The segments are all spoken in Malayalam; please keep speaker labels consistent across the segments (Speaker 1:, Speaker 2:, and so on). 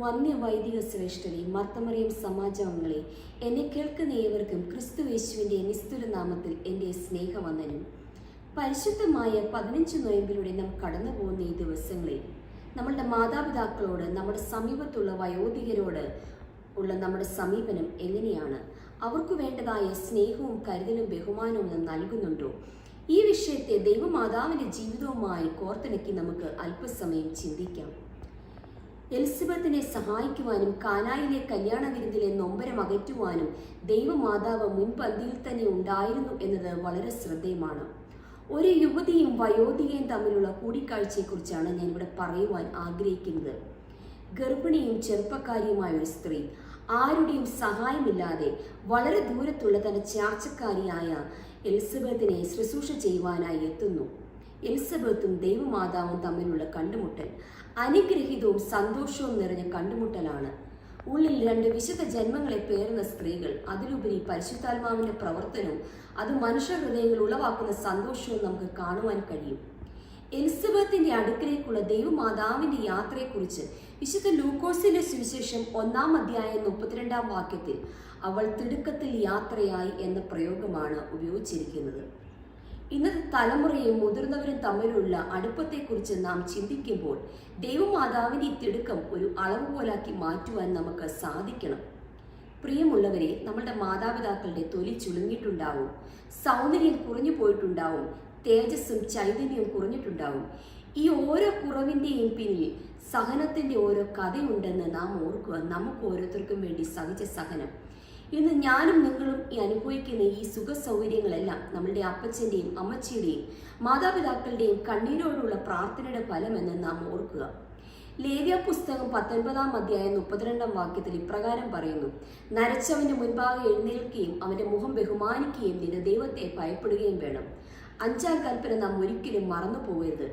Speaker 1: വന്യ വൈദിക ശ്രേഷ്ഠരെ, മർത്തമറിയം സമാജാംഗങ്ങളെ, എന്നെ കേൾക്കുന്ന ഏവർക്കും ക്രിസ്തുയേശുവിൻ്റെ നിസ്തുല നാമത്തിൽ എൻ്റെ സ്നേഹവന്ദനം. പരിശുദ്ധമായ 15 നോയമ്പിലൂടെ നാം കടന്നു പോകുന്ന ഈ ദിവസങ്ങളിൽ നമ്മളുടെ മാതാപിതാക്കളോട്, നമ്മുടെ സമീപത്തുള്ള വയോധികരോട് ഉള്ള നമ്മുടെ സമീപനം എങ്ങനെയാണ്? അവർക്ക് വേണ്ടതായ സ്നേഹവും കരുതലും ബഹുമാനവും നാം നൽകുന്നുണ്ടോ? ഈ വിഷയത്തെ ദൈവമാതാവിൻ്റെ ജീവിതവുമായി കോർത്തിണക്കി നമുക്ക് അല്പസമയം ചിന്തിക്കാം. എലിസബത്തിനെ സഹായിക്കുവാനും കാനായിലെ കല്യാണ വിരുന്നിലെ നൊമ്പരം അകറ്റുവാനും ദൈവമാതാവ് മുൻപന്തിയിൽ തന്നെ ഉണ്ടായിരുന്നു എന്നത് വളരെ ശ്രദ്ധേയമാണ്. ഒരു യുവതിയും വയോധികയും തമ്മിലുള്ള കൂടിക്കാഴ്ചയെക്കുറിച്ചാണ് ഞാൻ ഇവിടെ പറയുവാൻ ആഗ്രഹിക്കുന്നത്. ഗർഭിണിയും ചെറുപ്പക്കാരിയുമായ ഒരു സ്ത്രീ ആരുടെയും സഹായമില്ലാതെ വളരെ ദൂരത്തുള്ള തന്റെ ചാർച്ചക്കാരിയായ എലിസബത്തിനെ ശുശ്രൂഷ ചെയ്യുവാനായി എത്തുന്നു. എലിസബത്തും ദൈവമാതാവും തമ്മിലുള്ള കണ്ടുമുട്ടൽ അനുഗ്രഹീതവും സന്തോഷവും നിറഞ്ഞ കണ്ടുമുട്ടലാണ്. ഉള്ളിൽ 2 വിശുദ്ധ ജന്മങ്ങളെ പേറുന്ന സ്ത്രീകൾ, അതിലുപരി പരിശുദ്ധാത്മാവിന്റെ പ്രവർത്തനവും അത് മനുഷ്യ ഹൃദയങ്ങൾ ഉളവാക്കുന്ന സന്തോഷവും നമുക്ക് കാണുവാൻ കഴിയും. എലിസബത്തിന്റെ അടുക്കലേക്കുള്ള ദൈവമാതാവിന്റെ യാത്രയെക്കുറിച്ച് വിശുദ്ധ ലൂക്കോസിന്റെ സുവിശേഷം 1-ാം അധ്യായം 32-ാം വാക്യത്തിൽ അവൾ തിടുക്കത്തിൽ യാത്രയായി എന്ന പ്രയോഗമാണ് ഉപയോഗിച്ചിരിക്കുന്നത്. ഇന്നത്തെ തലമുറയും മുതിർന്നവരും തമ്മിലുള്ള അടുപ്പത്തെക്കുറിച്ച് നാം ചിന്തിക്കുമ്പോൾ ദൈവമാതാവിന്റെ ഈ തിടുക്കം ഒരു അളവുകോലാക്കി മാറ്റുവാൻ നമുക്ക് സാധിക്കണം. പ്രിയമുള്ളവരെ, നമ്മളുടെ മാതാപിതാക്കളുടെ തൊലി ചുളുങ്ങിയിട്ടുണ്ടാവും, സൗന്ദര്യം കുറഞ്ഞു പോയിട്ടുണ്ടാവും, തേജസ്സും ചൈതന്യവും കുറഞ്ഞിട്ടുണ്ടാവും. ഈ ഓരോ കുറവിൻ്റെയും പിന്നിൽ സഹനത്തിൻ്റെ ഓരോ കഥയുണ്ടെന്ന് നാം ഓർക്കുക. നമുക്ക് ഓരോരുത്തർക്കും വേണ്ടി സഹിച്ച സഹനം. ഇന്ന് ഞാനും നിങ്ങളും ഈ അനുഭവിക്കുന്ന ഈ സുഖ സൗകര്യങ്ങളെല്ലാം നമ്മളുടെ അപ്പച്ചൻ്റെയും അമ്മച്ചിയുടെയും മാതാപിതാക്കളുടെയും കണ്ണീരോടുള്ള പ്രാർത്ഥനയുടെ ഫലമെന്ന് നാം ഓർക്കുക. ലേവ്യ പുസ്തകം 19-ാം അധ്യായം 32-ാം വാക്യത്തിൽ ഇപ്രകാരം പറയുന്നു: നരച്ചവന്റെ മുൻപാകെ എഴുന്നേൽക്കുകയും അവന്റെ മുഖം ബഹുമാനിക്കുകയും നിന്റെ ദൈവത്തെ ഭയപ്പെടുകയും വേണം. 5-ാം കൽപ്പന നാം ഒരിക്കലും മറന്നു പോകരുത്.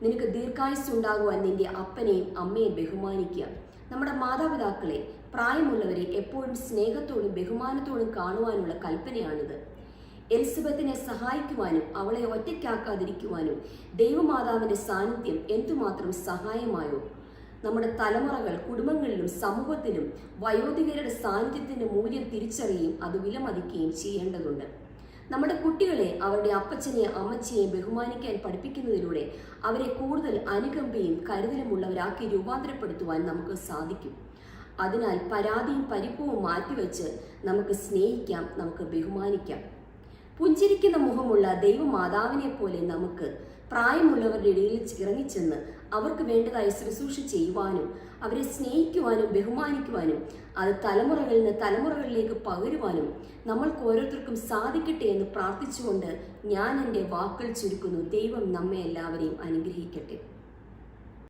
Speaker 1: നിനക്ക് ദീർഘായുസ് ഉണ്ടാകുവാൻ നിന്റെ അപ്പനെയും അമ്മയെയും ബഹുമാനിക്കുക. നമ്മുടെ മാതാപിതാക്കളെ, പ്രായമുള്ളവരെ എപ്പോഴും സ്നേഹത്തോടും ബഹുമാനത്തോടും കാണുവാനുള്ള കൽപ്പനയാണിത്. എലിസബത്തിനെ സഹായിക്കുവാനും അവളെ ഒറ്റയ്ക്കാക്കാതിരിക്കുവാനും ദൈവമാതാവിന്റെ സാന്നിധ്യം എന്തുമാത്രം സഹായമായോ? നമ്മുടെ തലമുറകൾ കുടുംബങ്ങളിലും സമൂഹത്തിലും വയോധികരുടെ സാന്നിധ്യത്തിന്റെ മൂല്യം തിരിച്ചറിയുകയും അത് വിലമതിക്കുകയും ചെയ്യേണ്ടതുണ്ട്. നമ്മുടെ കുട്ടികളെ അവരുടെ അപ്പച്ചനെയും അമ്മച്ചിയെയും ബഹുമാനിക്കാൻ പഠിപ്പിക്കുന്നതിലൂടെ അവരെ കൂടുതൽ അനുകമ്പയും കരുതലുമുള്ളവരാക്കി രൂപാന്തരപ്പെടുത്തുവാൻ നമുക്ക് സാധിക്കും. അതിനാൽ പരാതിയും പരിഭവവും മാറ്റിവെച്ച് നമുക്ക് സ്നേഹിക്കാം, നമുക്ക് ബഹുമാനിക്കാം. പുഞ്ചിരിക്കുന്ന മുഖമുള്ള ദൈവമാതാവിനെ പോലെ നമുക്ക് പ്രായമുള്ളവരുടെ ഇടയിൽ ഇറങ്ങിച്ചെന്ന് അവർക്ക് വേണ്ടതായി ശുശ്രൂഷ ചെയ്യുവാനും അവരെ സ്നേഹിക്കുവാനും ബഹുമാനിക്കുവാനും അത് തലമുറകളിൽ നിന്ന് തലമുറകളിലേക്ക് പകരുവാനും നമ്മൾക്ക് ഓരോരുത്തർക്കും സാധിക്കട്ടെ എന്ന് പ്രാർത്ഥിച്ചുകൊണ്ട് ഞാൻ എൻ്റെ വാക്കുകൾ ചുരുക്കുന്നു. ദൈവം നമ്മെ എല്ലാവരെയും അനുഗ്രഹിക്കട്ടെ.